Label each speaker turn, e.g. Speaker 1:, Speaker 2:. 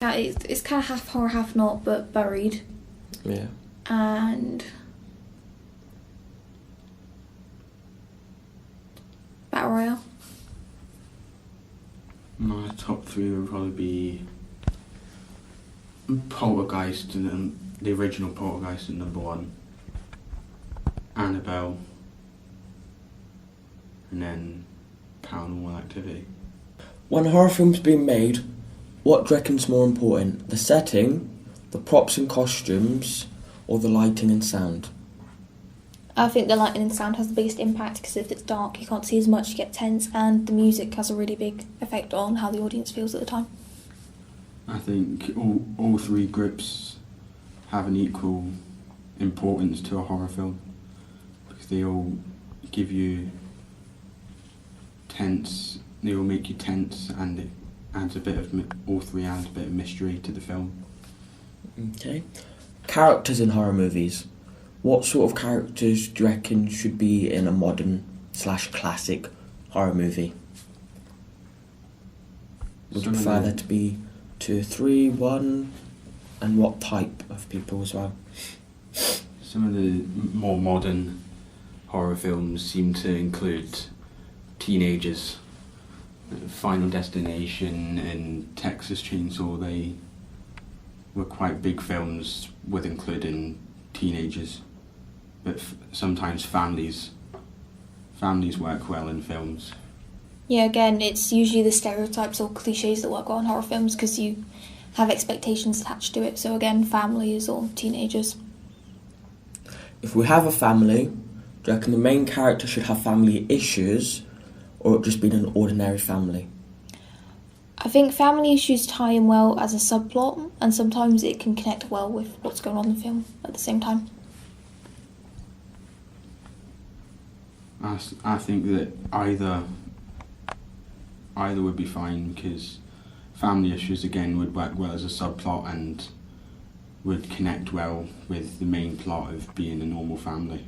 Speaker 1: Yeah, it's kind of half horror, half not, but Buried.
Speaker 2: Yeah.
Speaker 1: And Battle Royale.
Speaker 3: My top three would probably be Poltergeist, and the original Poltergeist at number one, Annabelle, and then Paranormal Activity.
Speaker 2: When a horror film's being made, what do you reckon's more important? The setting, the props and costumes, or the lighting and sound?
Speaker 1: I think the lighting and sound has the biggest impact because if it's dark you can't see as much, you get tense, and the music has a really big effect on how the audience feels at the time.
Speaker 3: I think all three groups have an equal importance to a horror film because they all give you tense, they all make you tense, and it adds a bit of, all three add a bit of mystery to the film.
Speaker 2: Okay. Characters in horror movies. What sort of characters do you reckon should be in a modern/classic horror movie? Would you prefer there to be 2, 3, 1, and what type of people as well?
Speaker 3: Some of the more modern horror films seem to include teenagers. Final Destination and Texas Chainsaw, they were quite big films with including teenagers. But sometimes families work well in films.
Speaker 1: Yeah, again, it's usually the stereotypes or cliches that work well in horror films because you have expectations attached to it. So again, families or teenagers.
Speaker 2: If we have a family, do you reckon the main character should have family issues, or just be an ordinary family?
Speaker 1: I think family issues tie in well as a subplot, and sometimes it can connect well with what's going on in the film at the same time.
Speaker 3: I think that either would be fine because family issues again would work well as a subplot and would connect well with the main plot of being a normal family.